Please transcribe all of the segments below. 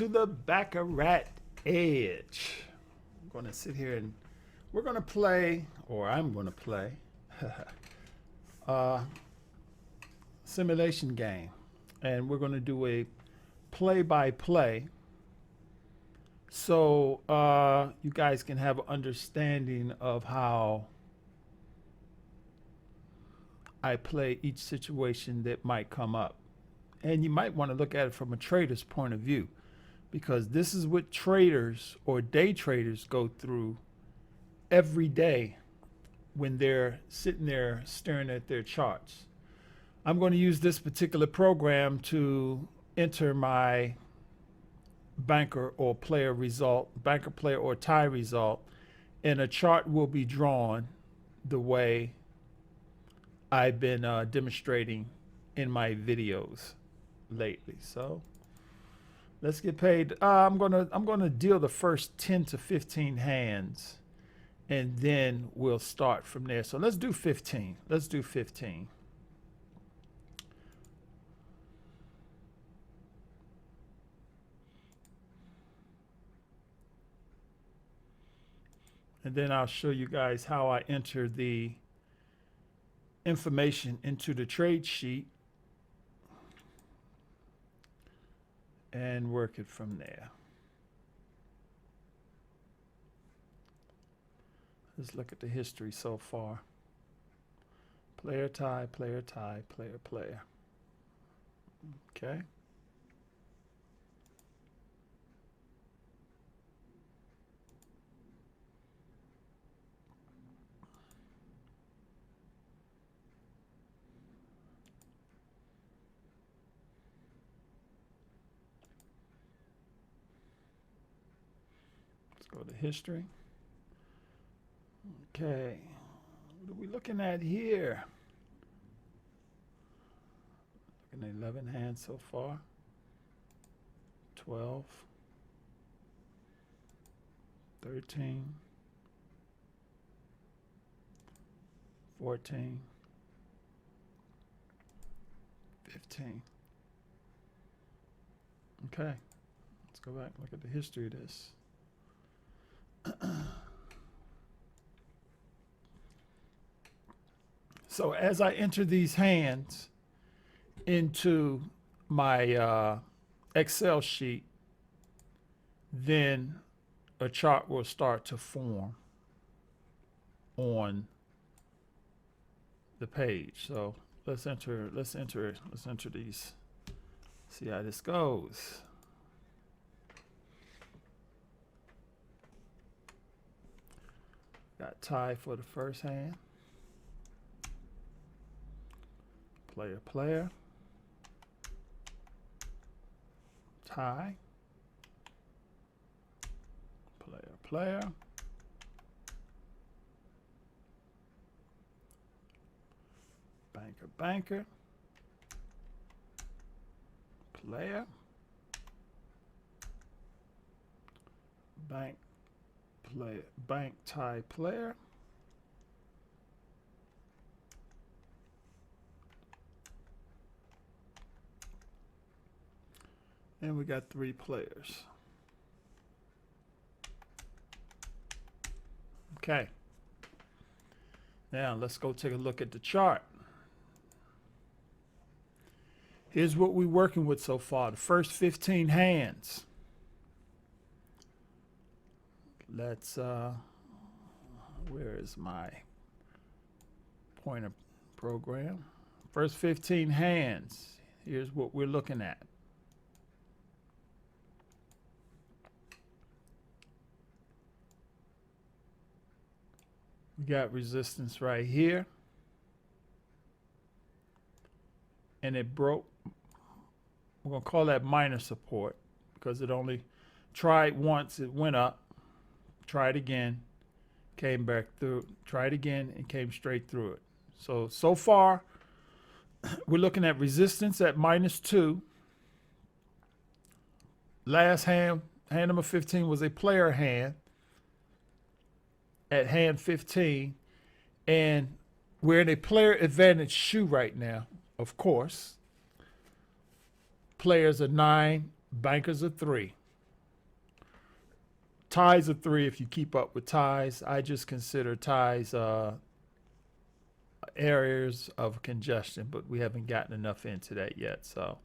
to the Baccarat Edge. I'm going to sit here and we're going to play, or I'm going to play, simulation game. And we're going to do a play-by-play so you guys can have an understanding of how I play each situation that might come up. And you might want to look at it from a trader's point of view, because this is what traders or day traders go through every day when they're sitting there staring at their charts. I'm going to use this particular program to enter my banker or player result, banker player or tie result, and a chart will be drawn the way I've been demonstrating in my videos lately. So let's get paid. I'm gonna deal the first 10 to 15 hands, and then we'll start from there. So let's do 15. Let's do 15. And then I'll show you guys how I enter the information into the trade sheet and work it from there. Let's look at the history so far. Player tie, player tie, player, player. Okay. Go to history. Okay, what are we looking at here? Looking at 11 hands so far. 12, 13, 14, 15. Okay, let's go back and look at the history of this. So as I enter these hands into my Excel sheet, then a chart will start to form on the page. So let's enter these, see how this goes. Got tie for the first hand. Player, player. Tie. Player, player. Banker, banker. Player. Bank. Player, bank, tie, player. And we got 3 players. Okay. Now let's go take a look at the chart. Here's what we're working with so far. The first 15 hands. Let's, where is my pointer program? First 15 hands. Here's what we're looking at. We got resistance right here. And it broke. We're going to call that minor support because it only tried once. It went up. Tried again, came back through, tried again, and came straight through it. So far, we're looking at resistance at -2. Last hand, hand number 15, was a player hand at hand 15. And we're in a player advantage shoe right now, of course. Players are 9, bankers are 3. ties are 3 if you keep up with ties. I just consider ties areas of congestion, but we haven't gotten enough into that yet. So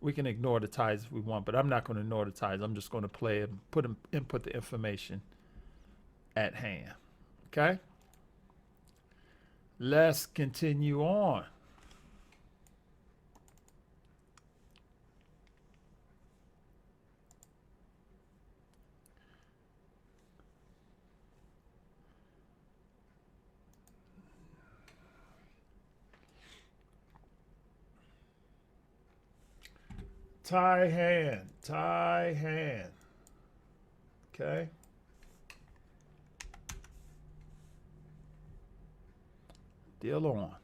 we can ignore the ties if we want, but I'm not going to ignore the ties. I'm just going to play and input the information at hand. Okay? Let's continue on. Tie hand, tie hand. Okay. Deal on.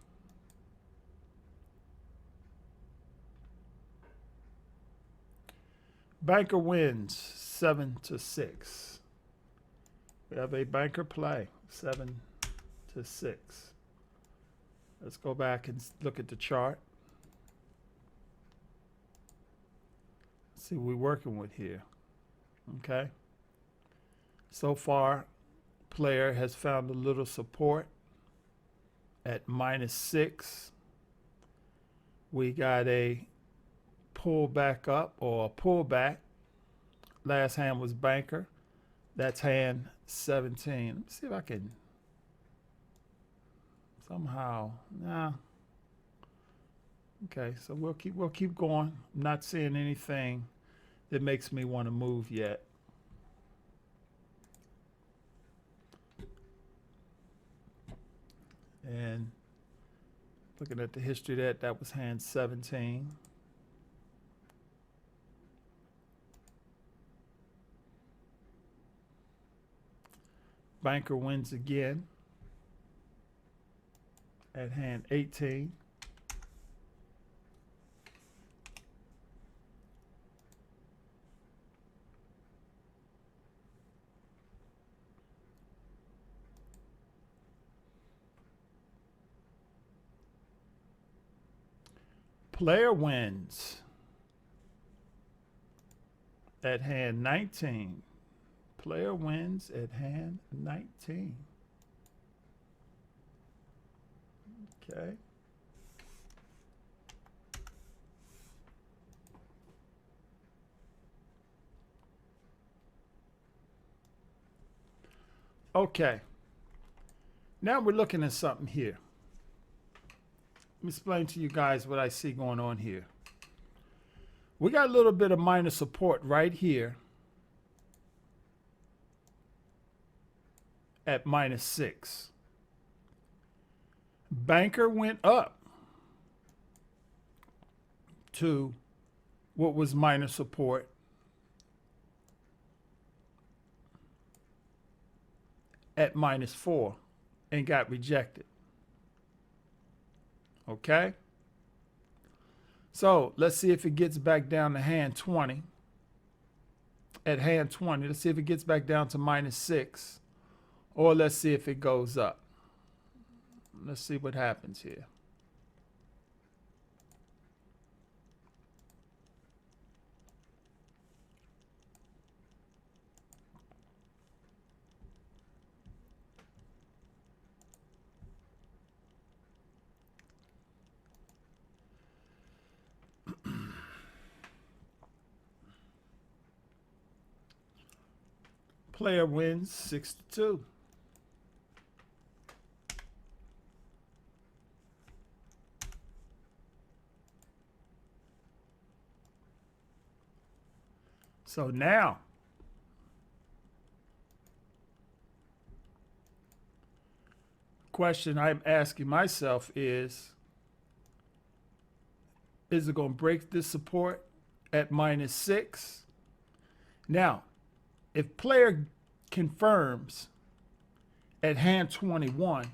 Banker wins 7-6. We have a banker play 7-6. Let's go back and look at the chart. See what we're working with here. Okay. So far, player has found a little support at -6. We got a pull back up or a pullback. Last hand was banker. That's hand 17. Let me see if I can somehow. Nah. Okay, so we'll keep going. I'm not seeing anything that makes me want to move yet. And looking at the history of that was hand 17. Banker wins again at hand 18. Player wins at hand 19. Player wins at hand 19. Okay. Okay. Now we're looking at something here. Let me explain to you guys what I see going on here. We got a little bit of minor support right here at -6. Banker went up to what was minor support at -4 and got rejected. Okay? So let's see if it gets back down to hand 20. At hand 20, let's see if it gets back down to -6. Or let's see if it goes up. Let's see what happens here. Player wins 6-2. So now, question I'm asking myself is it going to break this support at -6? Now, if player confirms at hand 21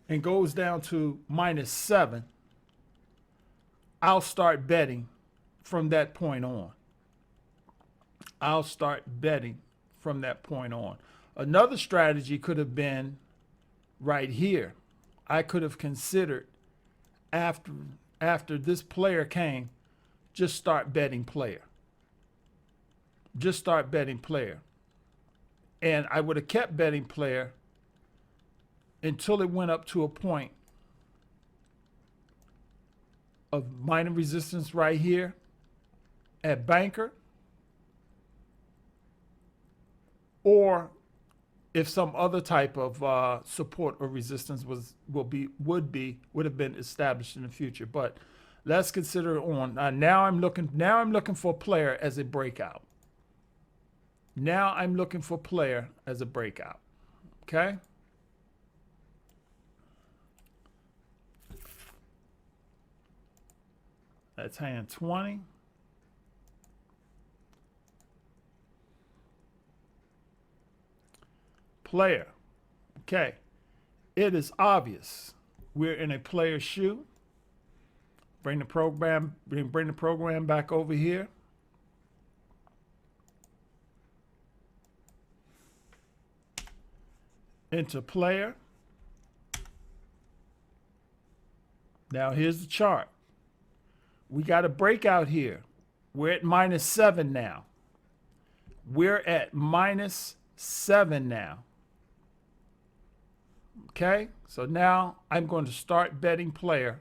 and goes down to -7, I'll start betting from that point on. I'll start betting from that point on. Another strategy could have been right here. I could have considered after this player came, just start betting player. just start betting player. And I would have kept betting player until it went up to a point of minor resistance right here at banker, or if some other type of support or resistance would have been established in the future. But let's consider it on. Now I'm looking for a player as a breakout. Now I'm looking for player as a breakout. Okay? That's hand 20. Player. Okay. It is obvious we're in a player shoe. Bring the program back over here. Into player. Now here's the chart. We got a breakout here. We're at -7 now. We're at -7 now. Okay, so now I'm going to start betting player.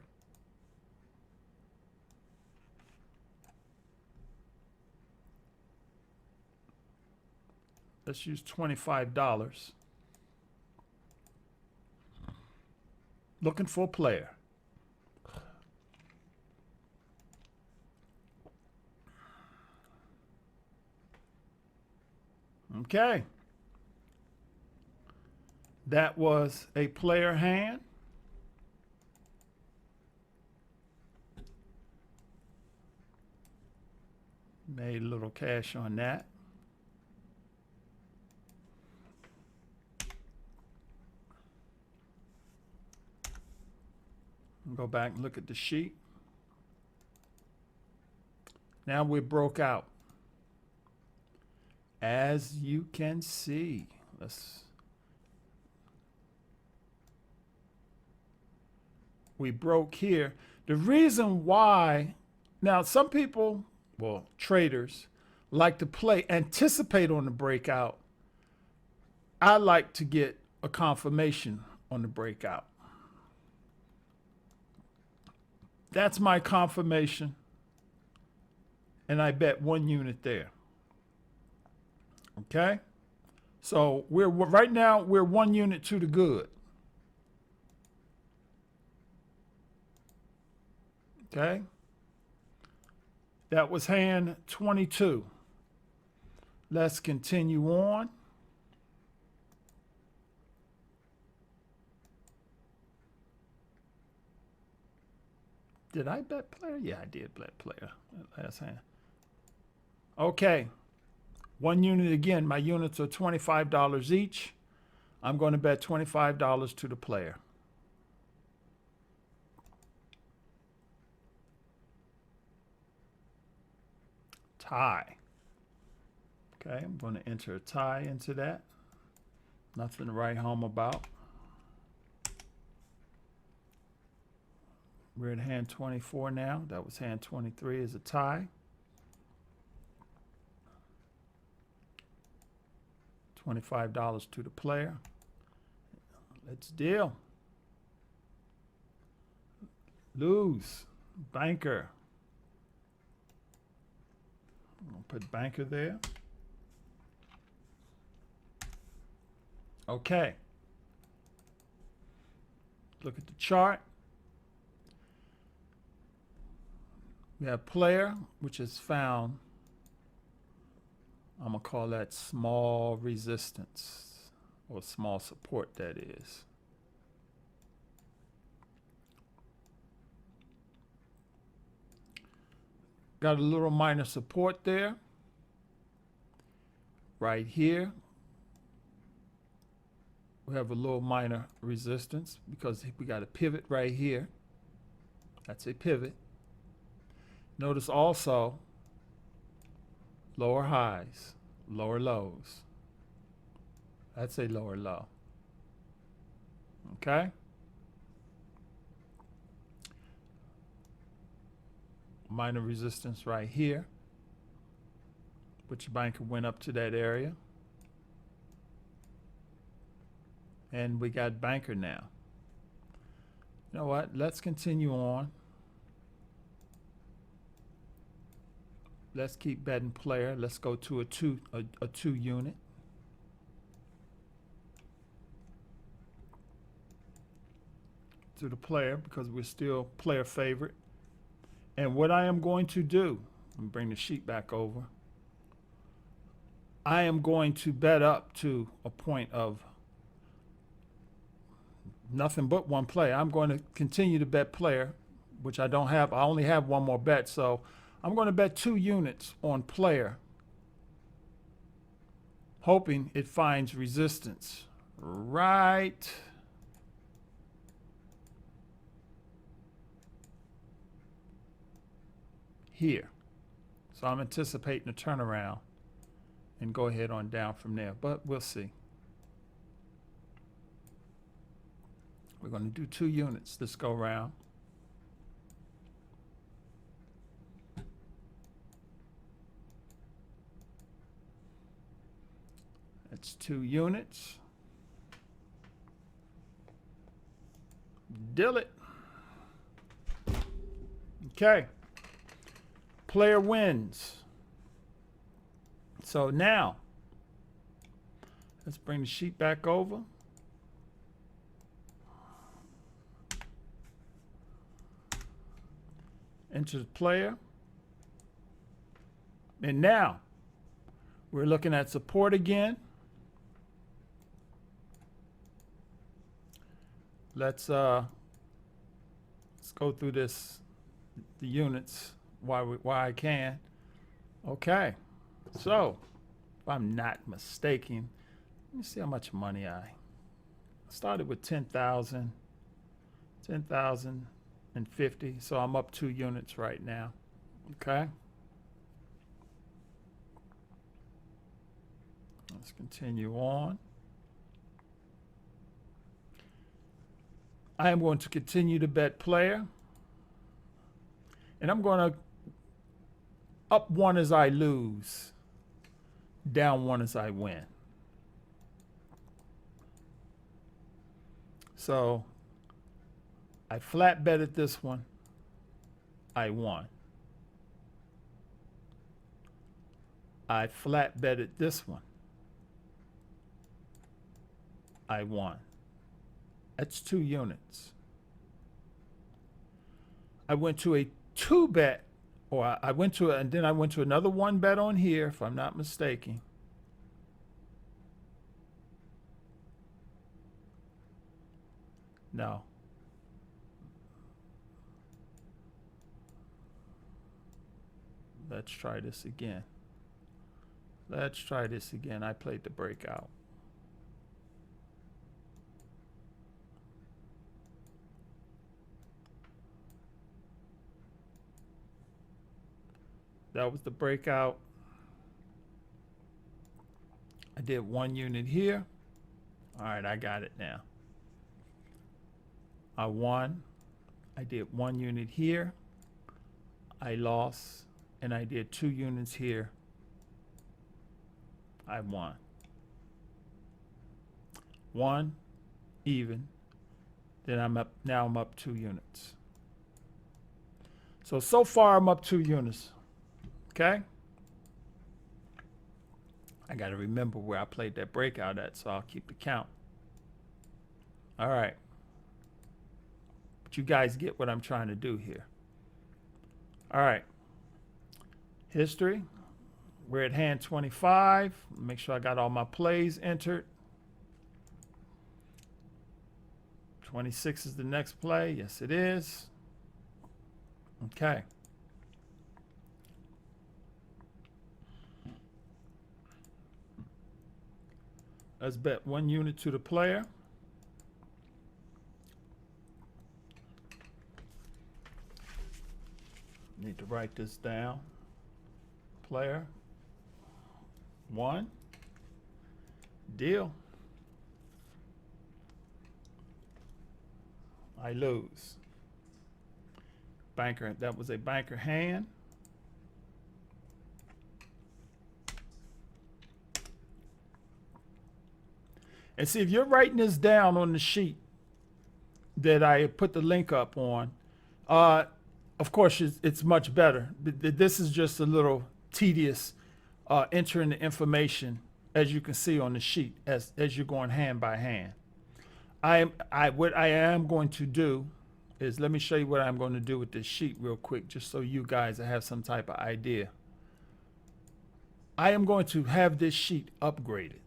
Let's use $25. Looking for a player. Okay. That was a player hand. Made a little cash on that. Go back and look at the sheet. Now we broke out. As you can see, we broke here. The reason why, now some people, well, traders, like to anticipate on the breakout. I like to get a confirmation on the breakout. That's my confirmation. And I bet 1 unit there. Okay? So right now we're 1 unit to the good. Okay? That was hand 22. Let's continue on. Did I bet player? Yeah, I did bet player last hand. Okay. 1 unit again. My units are $25 each. I'm going to bet $25 to the player. Tie. Okay, I'm going to enter a tie into that. Nothing to write home about. We're at hand 24 now. That was hand 23 is a tie. $25 to the player. Let's deal. Lose. Banker. I'll put banker there. Okay. Look at the chart. We have player, which is found, I'm going to call that small resistance, or small support, that is. Got a little minor support there. Right here, we have a little minor resistance because we got a pivot right here. That's a pivot. Notice also lower highs, lower lows. That's a lower low. Okay? Minor resistance right here which banker went up to that area. And we got banker now. You know what? Let's continue on. Let's keep betting player. Let's go to a two unit. To the player because we're still player favorite. And what I am going to do, let me bring the sheet back over. I am going to bet up to a point of nothing but one player. I'm going to continue to bet player, which I don't have. I only have one more bet, so I'm going to bet 2 units on player, hoping it finds resistance right here. So I'm anticipating a turnaround and go ahead on down from there, but we'll see. We're going to do 2 units this go round. That's 2 units. Deal it. Okay. Player wins. So now, let's bring the sheet back over. Enter the player. And now, we're looking at support again. Let's go through the units while I can. Okay, so if I'm not mistaken, let me see how much money I started with 10,000, 10,050. So I'm up 2 units right now. Okay. Let's continue on. I am going to continue to bet player. And I'm going to up 1 as I lose, down 1 as I win. So I flat betted this one. I won. I flat betted this one. I won. That's 2 units. I went to a 2 bet, or I went to, and then I went to another 1 bet on here, if I'm not mistaken. No. Let's try this again. Let's try this again. I played the breakout. That was the breakout. I did 1 unit here. All right, I got it now. I won. I did 1 unit here. I lost. And I did 2 units here. I won. 1, even. Then I'm up. Now I'm up 2 units. So far I'm up 2 units. Okay. I got to remember where I played that breakout at, so I'll keep the count. All right. But you guys get what I'm trying to do here. All right. History. We're at hand 25. Make sure I got all my plays entered. 26 is the next play. Yes, it is. Okay. Let's bet 1 unit to the player. Need to write this down. Player 1. Deal. I lose. Banker, that was a banker hand. And see, if you're writing this down on the sheet that I put the link up on, of course, it's much better. This is just a little tedious entering the information, as you can see on the sheet, as you're going hand by hand. What I am going to do is, let me show you what I'm going to do with this sheet real quick, just so you guys have some type of idea. I am going to have this sheet upgraded.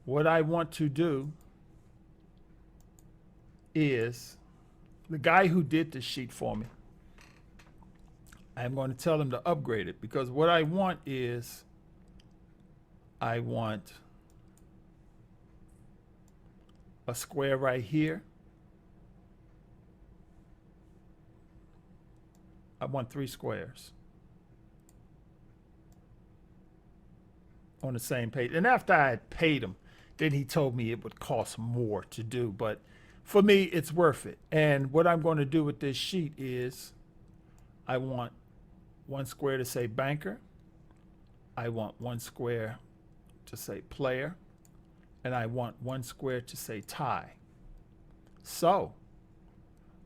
What I want to do is, the guy who did this sheet for me, I'm going to tell him to upgrade it, because what I want is, I want a square right here. I want 3 squares on the same page. And after I had paid him, then he told me it would cost more to do, but for me, it's worth it. And what I'm going to do with this sheet is, I want 1 square to say banker. I want 1 square to say player. And I want 1 square to say tie. So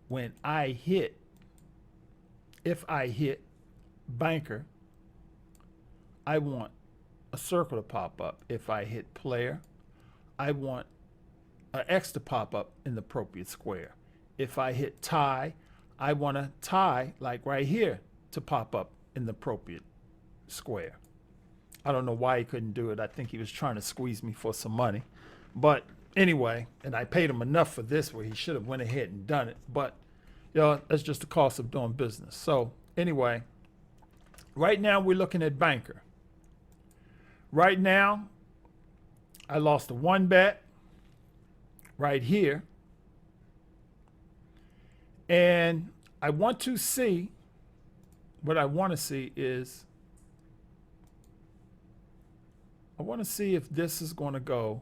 when I hit, if I hit banker, I want a circle to pop up. If I hit player, I want an X to pop up in the appropriate square. If I hit tie, I want a tie, like right here, to pop up in the appropriate square. I don't know why he couldn't do it. I think he was trying to squeeze me for some money. But anyway, and I paid him enough for this where he should have went ahead and done it. But, you know, that's just the cost of doing business. So anyway, right now we're looking at banker. Right now, I lost a 1 bet right here. And I want to see, what I want to see is, I want to see if this is going to go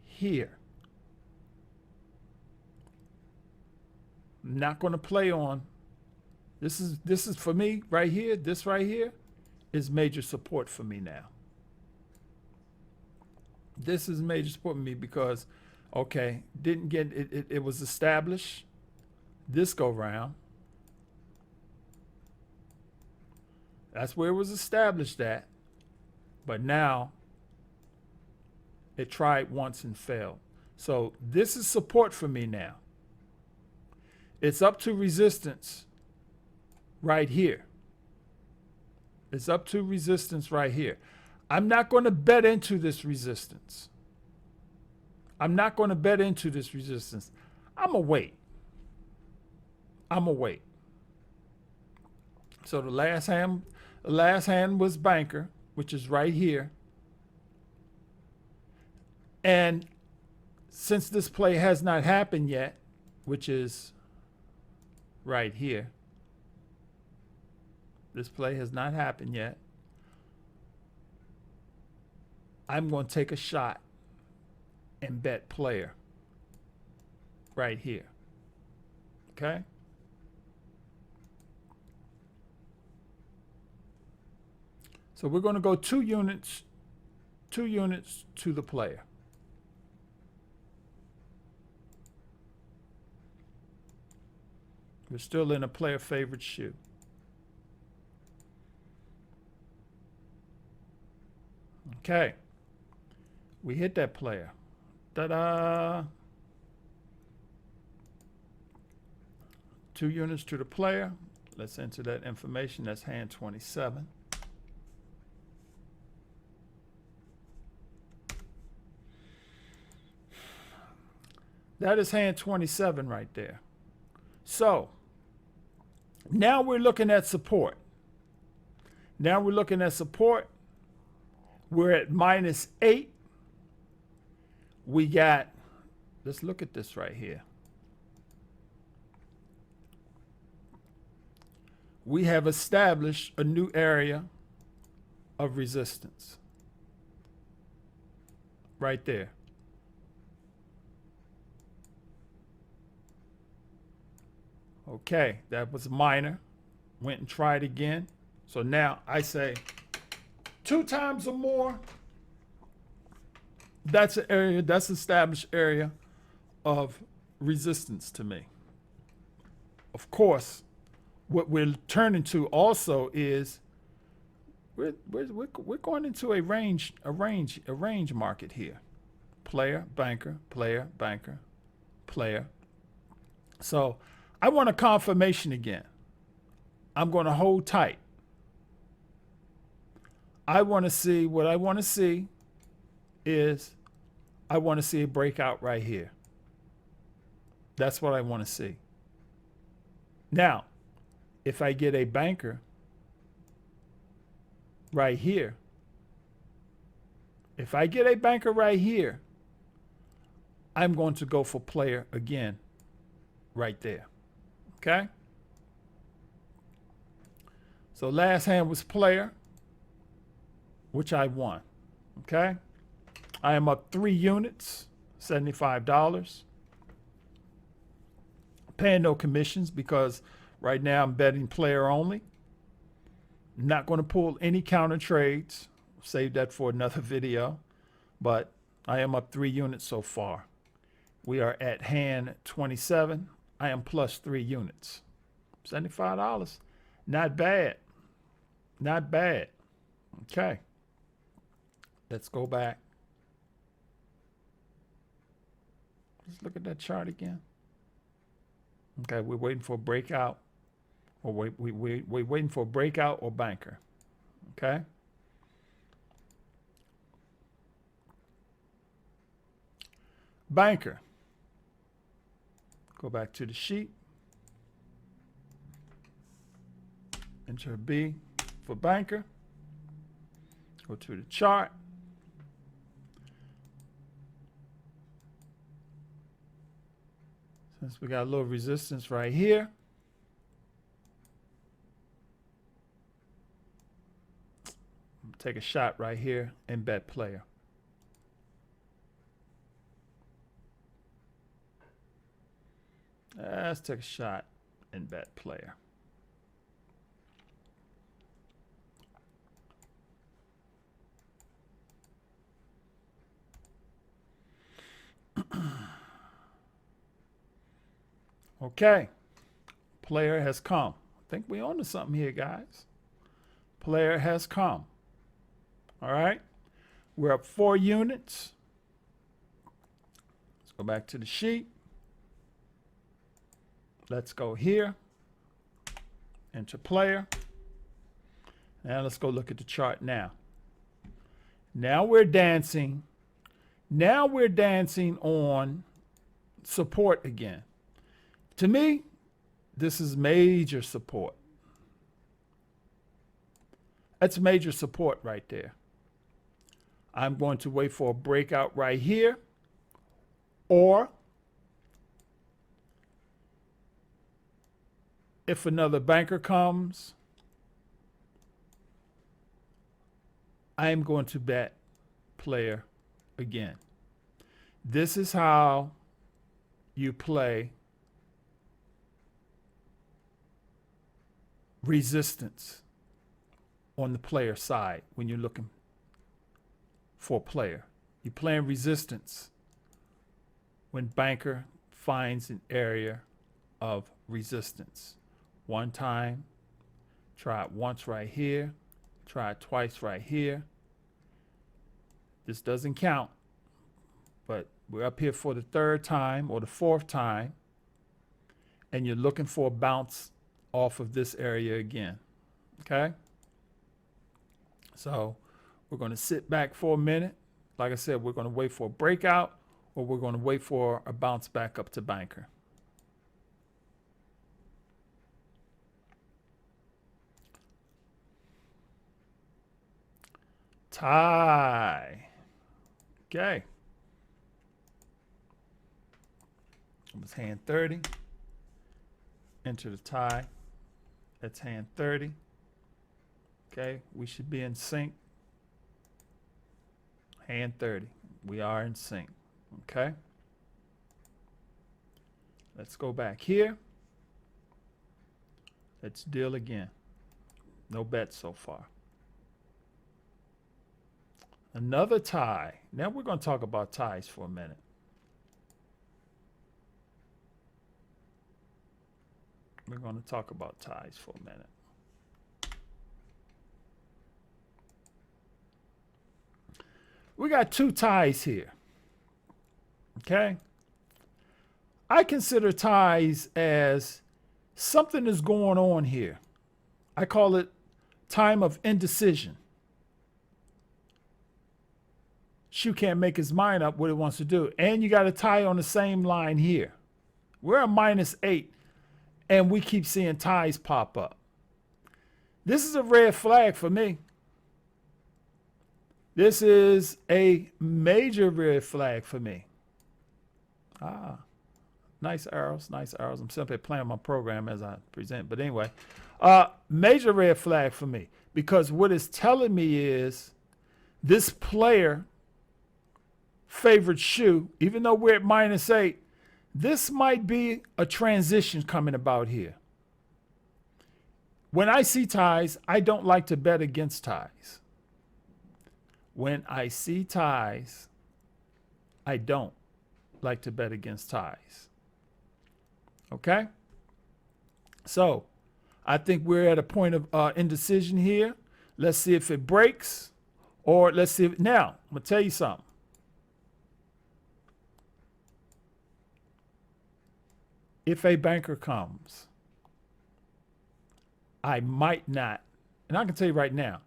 here. I'm not going to play on, this is for me right here, this right here is major support for me now. This is major support for me because, okay, didn't get it, it was established this go round. That's where it was established at. But now it tried once and failed. So this is support for me now. It's up to resistance right here. It's up to resistance right here. I'm not going to bet into this resistance. I'm not going to bet into this resistance. I'm going to wait. I'm going to wait. So the last hand was banker, which is right here. And since this play has not happened yet, which is right here, this play has not happened yet, I'm going to take a shot and bet player right here. Okay? So we're going to go 2 units to the player. We're still in a player favorite shoe. Okay. We hit that player. Ta-da! 2 units to the player. Let's enter that information. That's hand 27. That is hand 27 right there. So now we're looking at support. Now we're looking at support. We're at -8. We got, let's look at this right here. We have established a new area of resistance right there. Okay, that was minor. Went and tried again. So now I say 2 times or more, That's an area, that's established area of resistance to me. Of course, what we're turning to also is we're going into a range market here. Player, banker, player, banker, player. So I want a confirmation again. I'm going to hold tight. I want to see what I want to see is I want to see a breakout right here. That's what I want to see. Now, if I get a banker right here, if I get a banker right here, I'm going to go for player again right there. Okay? So last hand was player, which I won. Okay? I am up 3 units, $75. Paying no commissions because right now I'm betting player only. Not going to pull any counter trades. Save that for another video. But I am up 3 units so far. We are at hand 27. I am plus 3 units. $75. Not bad. Not bad. Okay. Let's go back. Let's look at that chart again. Okay, we're waiting for a breakout. Or we're waiting for a breakout or banker. Okay? Banker. Go back to the sheet. Enter B for banker. Go to the chart. Since we got a little resistance right here, take a shot right here and bet player. Let's take a shot and bet player. Okay. Player has come. I think we're on to something here, guys. Player has come. All right. We're up 4 units. Let's go back to the sheet. Let's go here. Enter player. Now let's go look at the chart now. Now we're dancing. Now we're dancing on support again. To me, this is major support. That's major support right there. I'm going to wait for a breakout right here, or if another banker comes, I'm going to bet player again. This is how you play resistance on the player side when you're looking for a player. You're playing resistance when banker finds an area of resistance. One time, try it once right here, try it twice right here. This doesn't count, but we're up here for the 3rd time or the 4th time, and you're looking for a bounce off of this area again. Okay? So we're going to sit back for a minute. Like I said, we're going to wait for a breakout, or we're going to wait for a bounce back up to banker. Tie. Okay. It was hand 30. Enter the tie. That's hand 30. Okay, we should be in sync. Hand 30. We are in sync. Okay. Let's go back here. Let's deal again. No bets so far. Another tie. Now we're going to talk about ties for a minute. We're going to talk about ties for a minute. We got two ties here. Okay? I consider ties as something is going on here. I call it time of indecision. Shoe can't make his mind up what it wants to do. And you got a tie on the same line here. We're at -8, and we keep seeing ties pop up. This is a red flag for me. This is a major red flag for me. Nice arrows, nice arrows. I'm simply playing my program as I present. But anyway, major red flag for me, because what it's telling me is this player favored shoe, even though we're at -8, this might be a transition coming about here. When I see ties, I don't like to bet against ties. When I see ties, I don't like to bet against ties. Okay? So I think we're at a point of indecision here. Let's see if it breaks, or let's see if, now, I'm going to tell you something. If a banker comes, I might not, and I can tell you right now,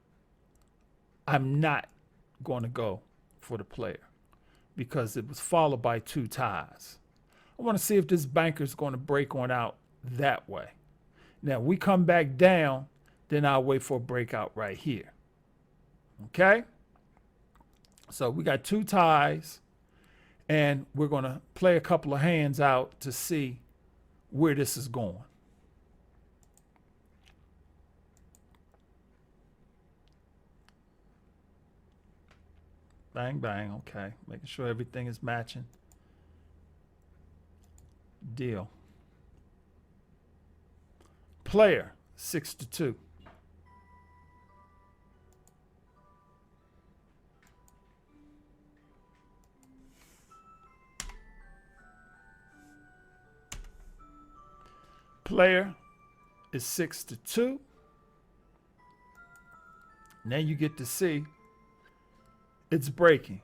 I'm not going to go for the player because it was followed by two ties. I want to see if this banker is going to break on out that way. Now, we come back down, then I'll wait for a breakout right here. Okay? So we got two ties, and we're going to play a couple of hands out to see where this is going. Bang, bang. Okay. Making sure everything is matching. Deal. Player, 6-2. Player is 6-2. Now you get to see it's breaking.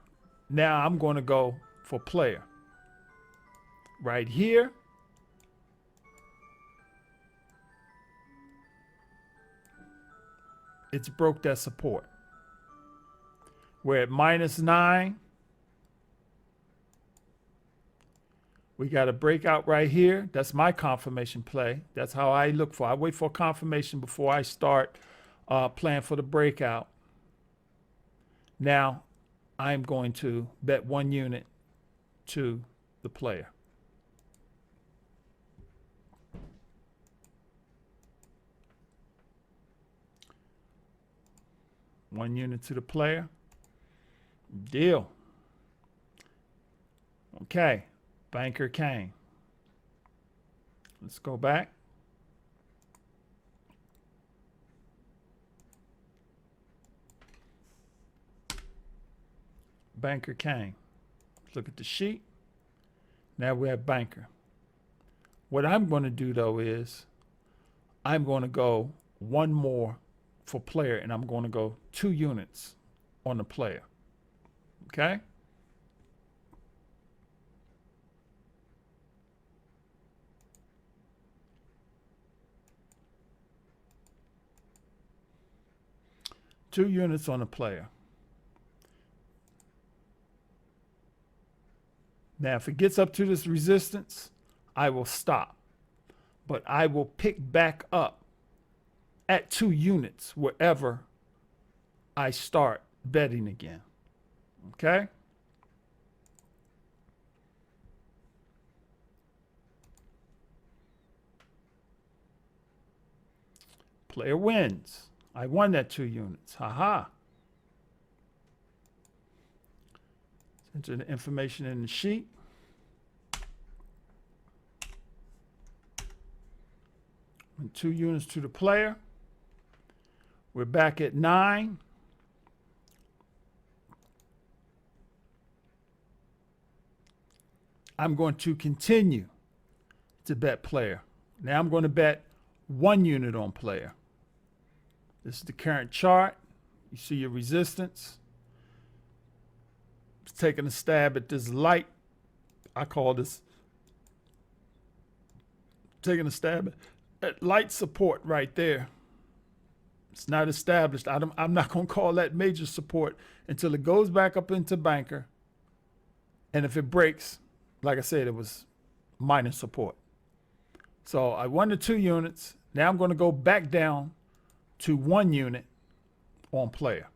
Now I'm going to go for player. Right here. It's broke that support. We're at -9. We got a breakout right here. That's my confirmation play. That's how I look for. I wait for confirmation before I start playing for the breakout. Now, I'm going to bet 1 unit to the player. One unit to the player. Deal. Okay. Banker came. Let's go back. Banker came. Look at the sheet. Now we have banker. What I'm going to do, though, is I'm going to go one more for player, and I'm going to go 2 units on the player. Okay? Two units on the player. Now, if it gets up to this resistance, I will stop. But I will pick back up at 2 units wherever I start betting again. Okay? Player wins. I won that 2 units. Haha. Enter the information in the sheet. And 2 units to the player. We're back at 9. I'm going to continue to bet player. Now I'm going to bet 1 unit on player. This is the current chart. You see your resistance. It's taking a stab at this light. I call this taking a stab at light support right there. It's not established. I'm not going to call that major support until it goes back up into banker. And if it breaks, like I said, it was minor support. So I won the 2 units. Now I'm going to go back down to 1 unit on player.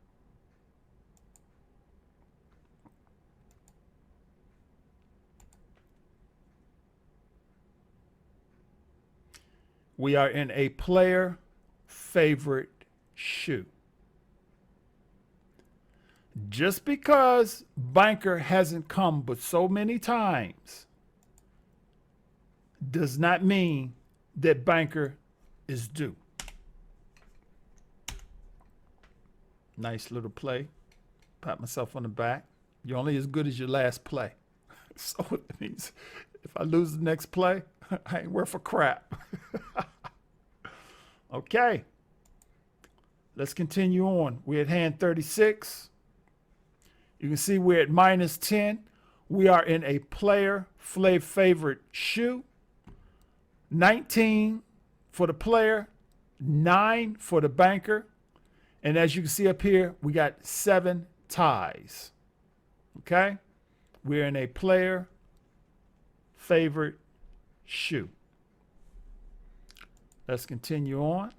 We are in a player favorite shoe. Just because banker hasn't come but so many times does not mean that banker is due. Nice little play. Pat myself on the back. You're only as good as your last play. So it means if I lose the next play, I ain't worth a crap. Okay. Let's continue on. We're at hand 36. You can see we're at minus 10. We are in a player favorite shoe. 19 for the player, 9 for the banker. And as you can see up here, we got 7 ties. Okay? We're in a player favorite shoe. Let's continue on.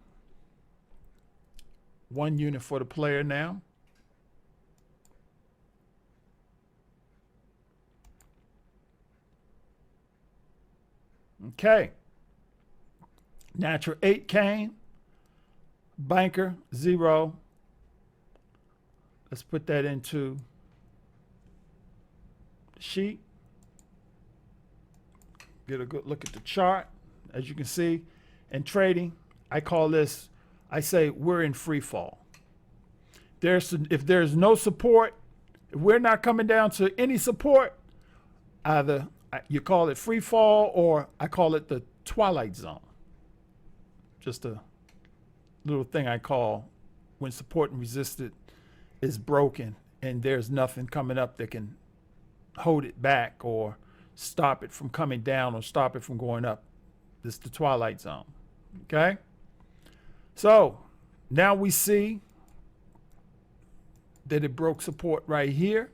1 unit for the player now. Okay. Natural 8 came. Banker 0. Let's put that into the sheet. Get a good look at the chart. As you can see, in trading, I call this, I say we're in free fall. If there's no support, if we're not coming down to any support, either you call it free fall or I call it the twilight zone. Just a little thing I call when support and resistance is broken and there's nothing coming up that can hold it back or stop it from coming down or stop it from going up. This is the twilight zone. Okay? So now we see that it broke support right here,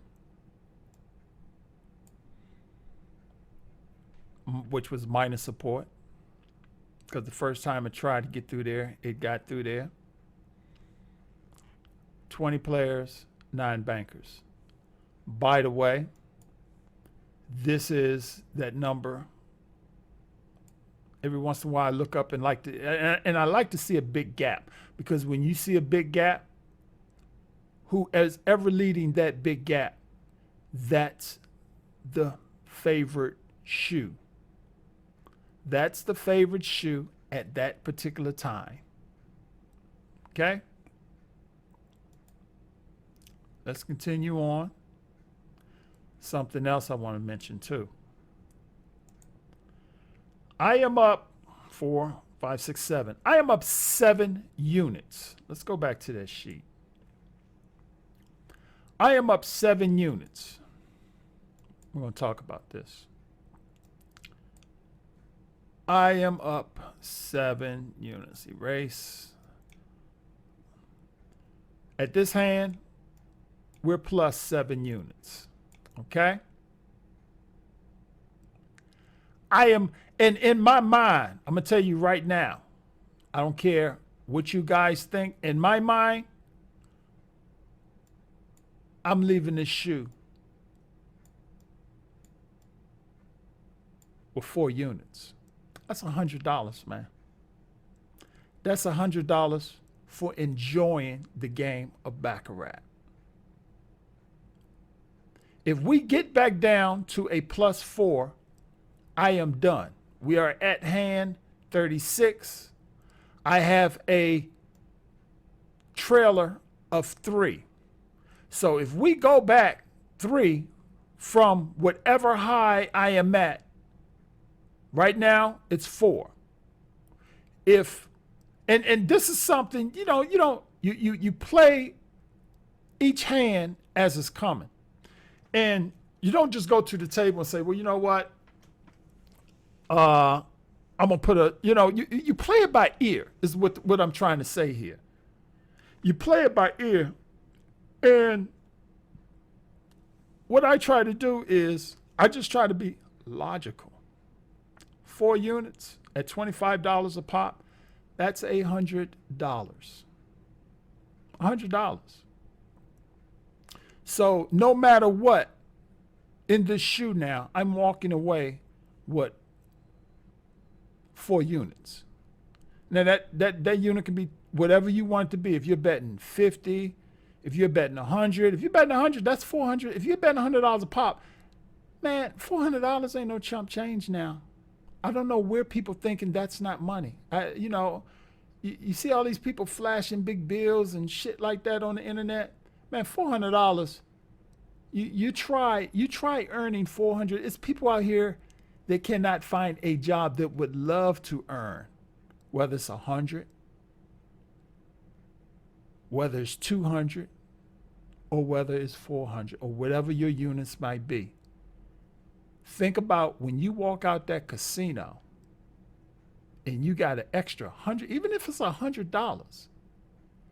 which was minus support, because the first time it tried to get through there, it got through there. 20 players, 9 bankers. By the way, this is that number. Every once in a while I look up and I like to see a big gap, because when you see a big gap, who is ever leading that big gap, that's the favorite shoe. That's the favorite shoe at that particular time. Okay? Let's continue on. Something else I want to mention too. I am up 4, 5, 6, 7. I am up 7 units. Let's go back to that sheet. I am up 7 units. We're going to talk about this. I am up 7 units. Erase. At this hand, we're plus 7 units. Okay? I am, and in my mind, I'm going to tell you right now, I don't care what you guys think. In my mind, I'm leaving this shoe with 4 units. That's $100, man. That's $100 for enjoying the game of Baccarat. If we get back down to a plus 4, I am done. We are at hand 36. I have a trailer of 3. So if we go back 3, from whatever high I am at. Right now, it's 4. If and this is something, you play each hand as it's coming. And you don't just go to the table and say, well, you know what? I'm gonna put you play it by ear is what I'm trying to say here. You play it by ear, and what I try to do is I just try to be logical. 4 units at $25 a pop, that's $100. $100. So no matter what, in this shoe now, I'm walking away with 4 units. Now that unit can be whatever you want it to be. If you're betting 50, if you're betting 100, if you're betting 100, that's 400. If you're betting $100 a pop, man, $400 ain't no chump change now. I don't know where people thinking that's not money. You see all these people flashing big bills and shit like that on the internet. Man, $400. You try earning 400. It's people out here that cannot find a job that would love to earn, whether it's 100, whether it's 200, or whether it's 400, or whatever your units might be. Think about when you walk out that casino and you got an extra 100, even if it's $100.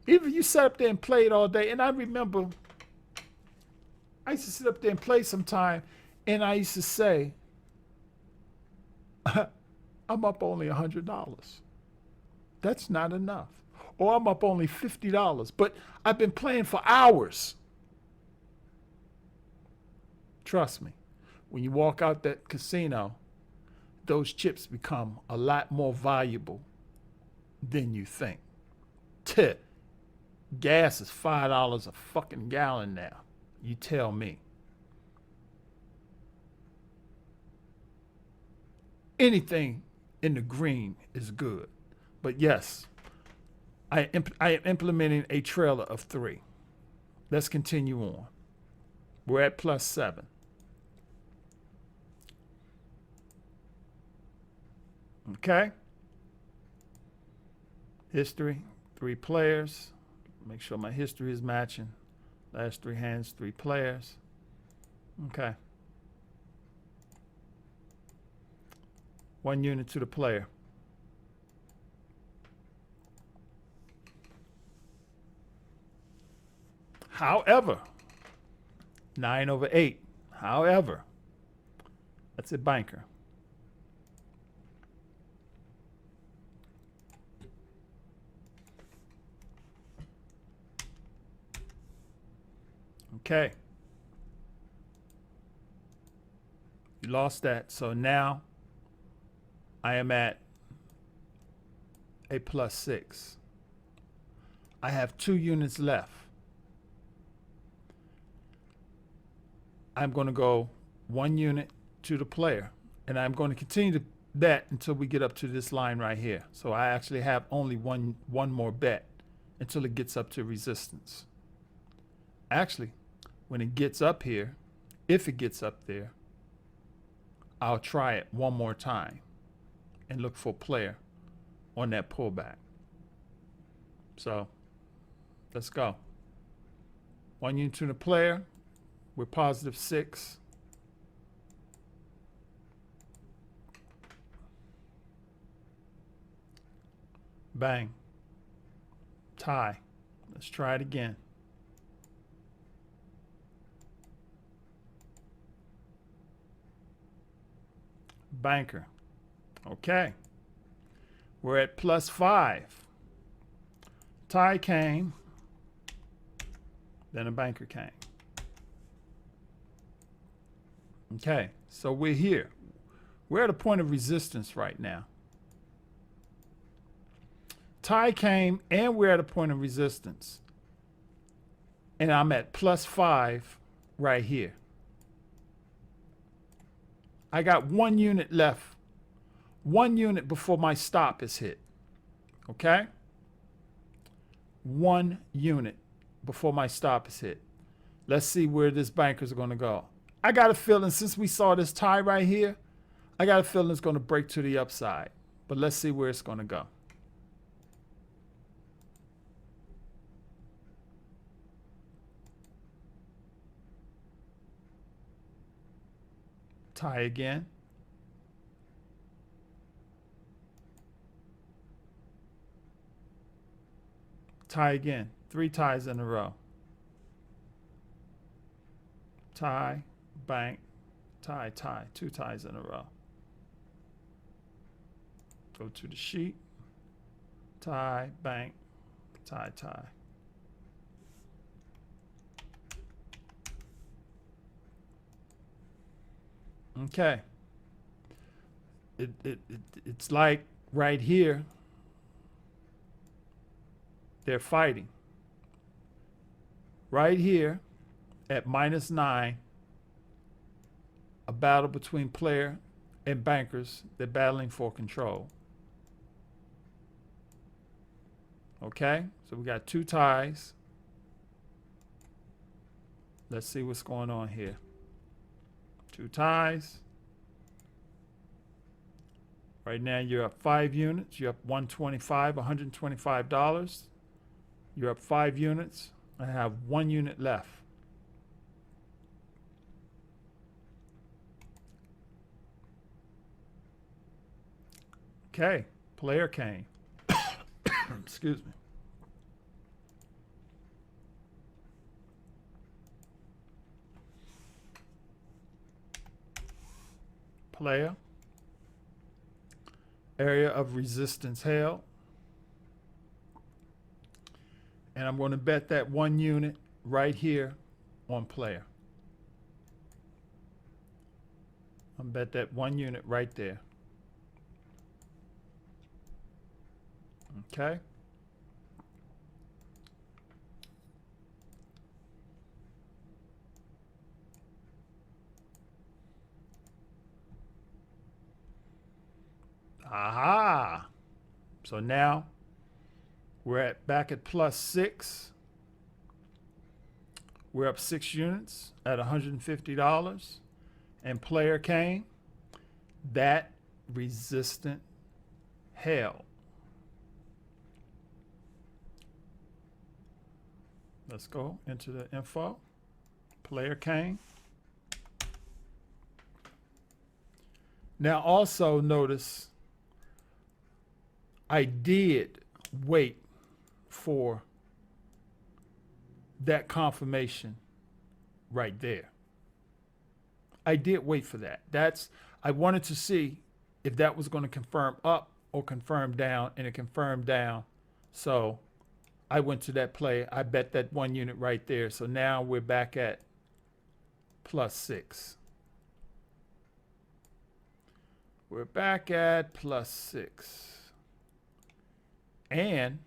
Even if you sat up there and played all day, and I remember I used to sit up there and play sometime, and I used to say, I'm up only $100. That's not enough. Or I'm up only $50, but I've been playing for hours. Trust me, when you walk out that casino, those chips become a lot more valuable than you think. Gas is $5 a fucking gallon now. You tell me. Anything in the green is good. But yes, I am implementing a trailer of 3. Let's continue on. We're at +7. Okay. History, 3 players. Make sure my history is matching. Last 3 hands, 3 players. Okay. 1 unit to the player. However, 9/8. However, that's a banker. Okay. You lost that. So now I am at a +6. I have 2 units left. I'm going to go 1 unit to the player, and I'm going to continue to bet until we get up to this line right here. So I actually have only one more bet until it gets up to resistance. Actually, when it gets up here, if it gets up there, I'll try it one more time and look for a player on that pullback. So let's go. 1 unit to the player. We're +6. Bang. Tie. Let's try it again. Banker. Okay. We're at +5. Tie came. Then a banker came. Okay, so we're here. We're at a point of resistance right now. Tie came and we're at a point of resistance. And I'm at +5 right here. I got 1 unit left. 1 unit before my stop is hit. Okay? 1 unit before my stop is hit. Let's see where this banker's going to go. I got a feeling since we saw this tie right here, I got a feeling it's going to break to the upside. But let's see where it's going to go. Tie again. Tie again. 3 ties in a row. Tie, bank, tie, tie. 2 ties in a row. Go to the sheet. Tie, bank, tie, tie. Okay. It's like right here, they're fighting. Right here at -9, a battle between player and bankers. They're battling for control. Okay, so we got 2 ties. Let's see what's going on here. 2 ties. Right now you're up 5 units. You're up $125. You're up 5 units. I have 1 unit left. Okay, player came. Excuse me. Player. Area of resistance held. And I'm going to bet that 1 unit right here on player. I'm bet that 1 unit right there. Okay. Aha. So now we're back at +6. We're up 6 units at $150. And player came. That resistant held. Let's go into the info. Player came. Now also notice I did wait for that confirmation right there. I did wait for that. I wanted to see if that was going to confirm up or confirm down, and it confirmed down. So I went to that play. I bet that 1 unit right there. So now we're back at +6. We're back at +6. And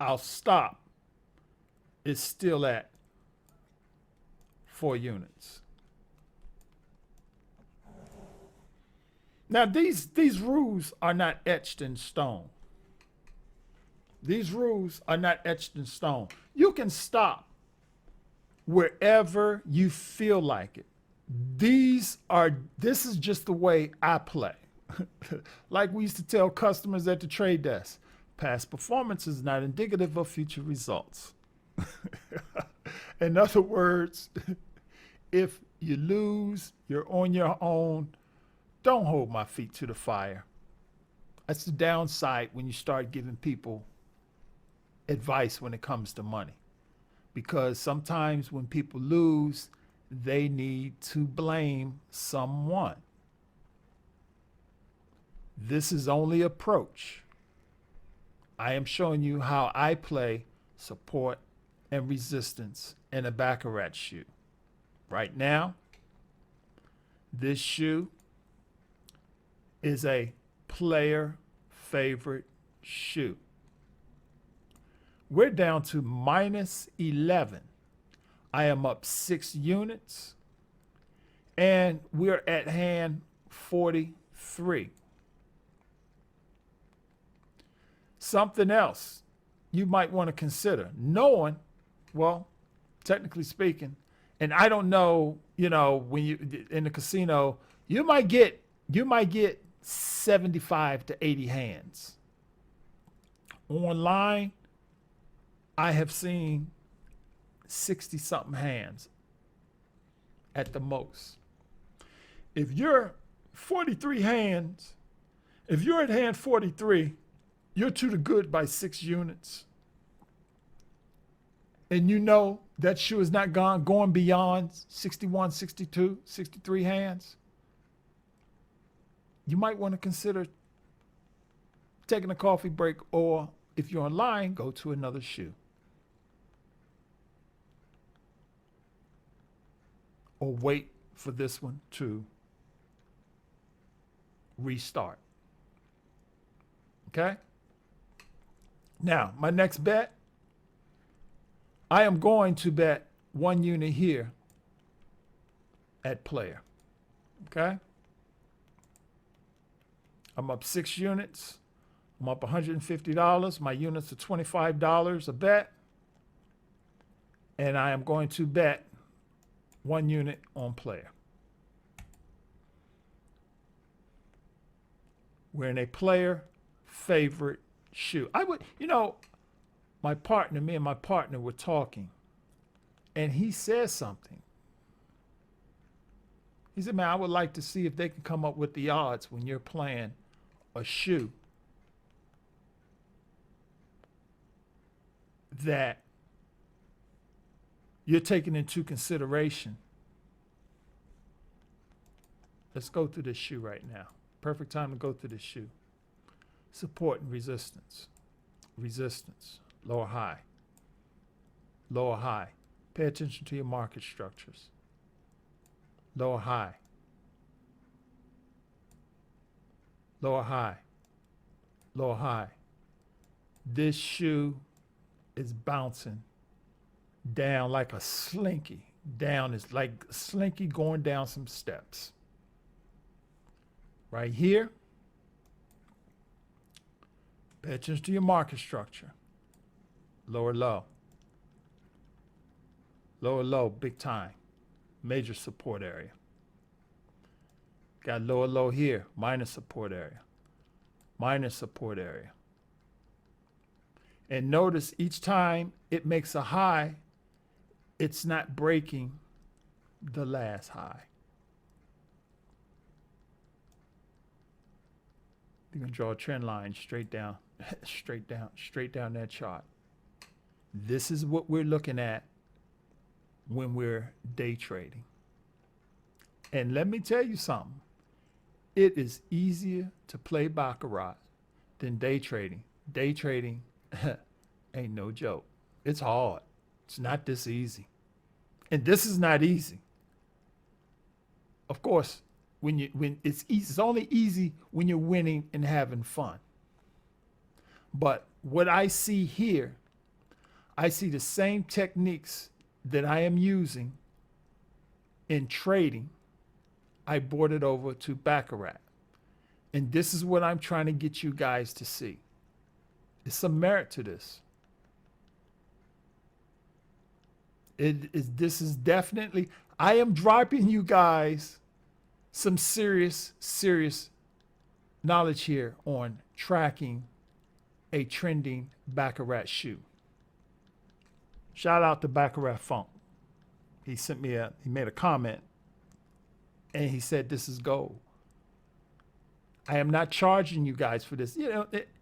our stop is still at 4 units. Now these rules are not etched in stone. These rules are not etched in stone. You can stop wherever you feel like it. This is just the way I play. Like we used to tell customers at the trade desk, past performance is not indicative of future results. In other words, if you lose, you're on your own. Don't hold my feet to the fire. That's the downside when you start giving people advice when it comes to money. Because sometimes when people lose, they need to blame someone. This is only approach. I am showing you how I play support and resistance in a Baccarat shoe. Right now, this shoe is a player favorite shoe. We're down to -11. I am up 6 units, and we're at hand 43. Something else you might want to consider knowing, well, technically speaking, and I don't know, when you in the casino, you might get 75 to 80 hands. Online, I have seen 60 something hands at the most. If you're 43 hands, if you're at hand 43, you're to the good by 6 units. And you know that shoe is not going beyond 61, 62, 63 hands. You might want to consider taking a coffee break, or if you're online, go to another shoe. Or wait for this one to restart. Okay? Now, my next bet, I am going to bet 1 unit here at player. Okay? I'm up 6 units. I'm up $150. My units are $25 a bet. And I am going to bet 1 unit on player. We're in a player favorite shoe. I would, me and my partner were talking, and he said something. He said, man, I would like to see if they can come up with the odds when you're playing a shoe that you're taking into consideration. Let's go through this shoe right now. Perfect time to go through this shoe. Support and resistance. Resistance. Lower high. Lower high. Pay attention to your market structures. Lower high. Lower high. Lower high. This shoe is bouncing down like a slinky. Down is like a slinky going down some steps. Right here. Pay attention to your market structure. Lower low. Lower low, big time. Major support area. Got lower low here, minor support area. Minor support area. And notice each time it makes a high, it's not breaking the last high. You're going to draw a trend line straight down, straight down that chart. This is what we're looking at when we're day trading. And let me tell you something. It is easier to play Baccarat than day trading. Day trading ain't no joke. It's hard. It's not this easy. And this is not easy. Of course, when it's easy, it's only easy when you're winning and having fun. But what I see here, I see the same techniques that I am using in trading. I brought it over to Baccarat. And this is what I'm trying to get you guys to see. There's some merit to this. This is definitely, I am dropping you guys some serious knowledge here on tracking a trending Baccarat shoe. Shout out to Baccarat Funk. He sent me he made a comment and he said, this is gold. I am not charging you guys for this,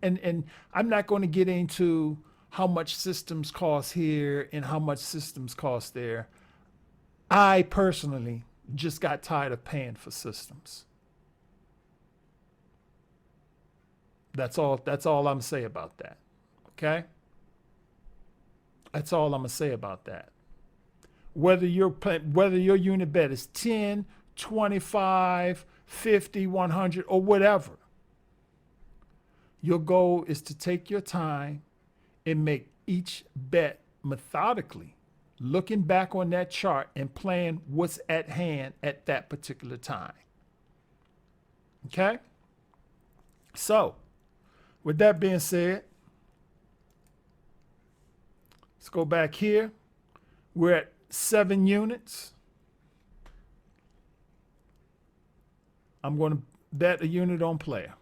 and I'm not going to get into how much systems cost here and how much systems cost there. I personally just got tired of paying for systems. That's all I'm gonna say about that. Okay? That's all I'm gonna say about that. Whether your unit bet is 10, 25, 50, 100, or whatever, your goal is to take your time and make each bet methodically, looking back on that chart and playing what's at hand at that particular time. Okay? So, with that being said, Let's go back here. We're at 7 units. I'm going to bet a unit on player.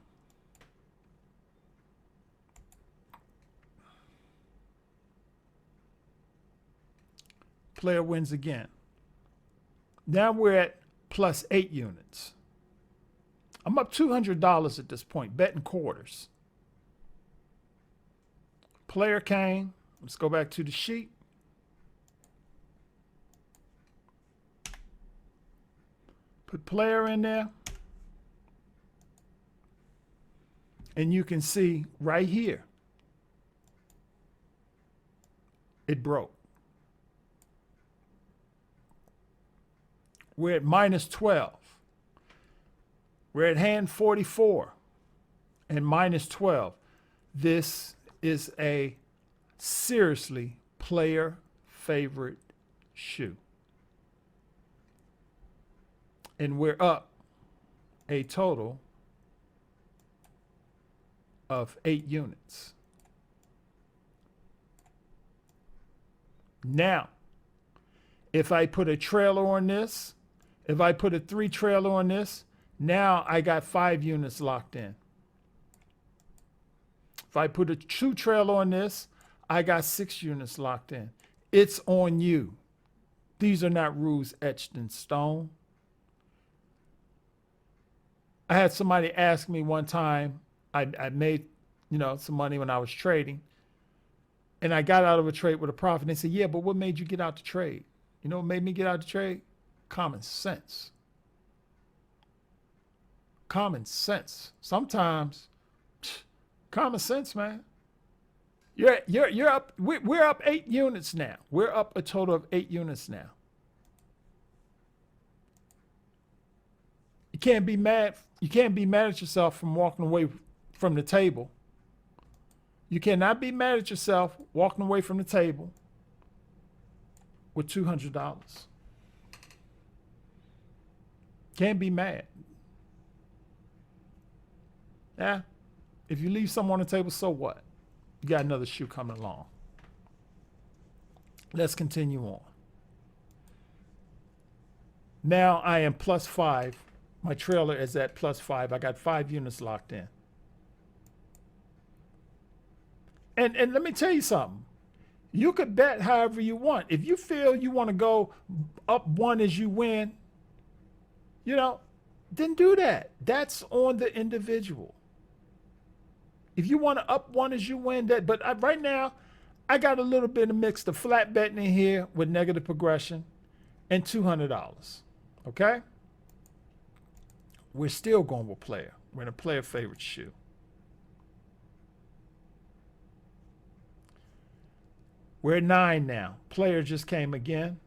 Player wins again. Now we're at plus 8 units. I'm up $200 at this point, betting quarters. Player came. Let's go back to the sheet. Put player in there. And you can see right here, it broke. We're at minus 12. We're at hand 44 and minus 12. This is a seriously player favorite shoe. And we're up a total of 8 units. Now, if I put a trailer on this, if I put a 3 trailer on this, now I got 5 units locked in. If I put a 2 trailer on this, I got 6 units locked in. It's on you. These are not rules etched in stone. I had somebody ask me one time, I made, some money when I was trading, and I got out of a trade with a profit. They said, yeah, but what made you get out the trade? You know what made me get out the trade? Common sense. Common sense. Sometimes, common sense, man. You're up. We're up 8 units now. We're up a total of 8 units now. You can't be mad. You can't be mad at yourself from walking away from the table. You cannot be mad at yourself walking away from the table with $200. Can't be mad. Yeah. If you leave something on the table, so what? You got another shoe coming along. Let's continue on. Now I am plus 5. My trailer is at plus 5. I got 5 units locked in. And let me tell you something. You could bet however you want. If you feel you want to go up 1 as you win, then do that. That's on the individual. If you want to up 1 as you win, that. But right now, I got a little bit of mix of flat betting in here with negative progression and $200. Okay? We're still going with player. We're in a player favorite shoe. We're at 9 now. Player just came again.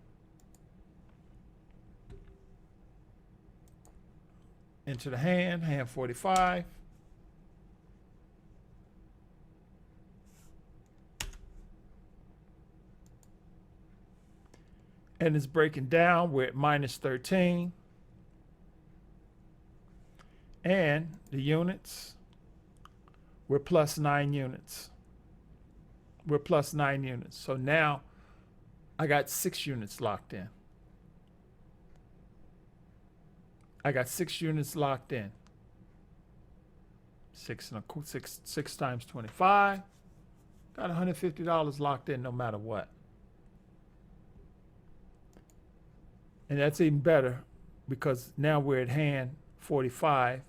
Into the hand 45. And it's breaking down. We're at minus 13. And the units, we're plus 9 units. We're plus 9 units. So now I got 6 units locked in. I got 6 units locked in. 6 times 25. Got $150 locked in no matter what. And that's even better because now we're at hand 45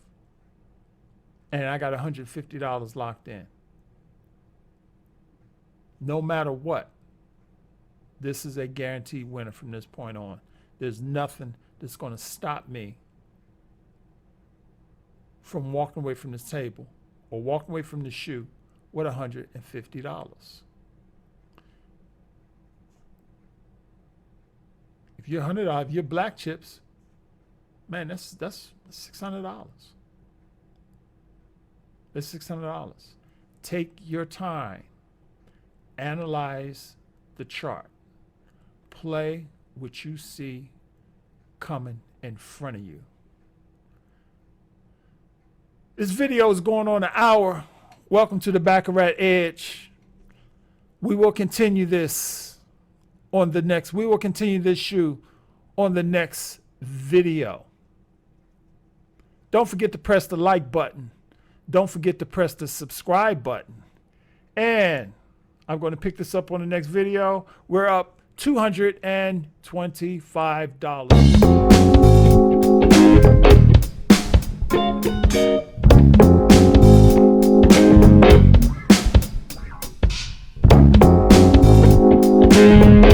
and I got $150 locked in. No matter what, this is a guaranteed winner from this point on. There's nothing that's going to stop me from walking away from this table or walking away from the shoe with $150. If you're $100, if you're black chips, man, that's $600. That's $600. Take your time. Analyze the chart. Play what you see coming in front of you. This video is going on an hour. Welcome to the Baccarat Edge. We will continue this on the next. We will continue this shoe on the next video. Don't forget to press the like button. Don't forget to press the subscribe button. And I'm going to pick this up on the next video. We're up $225.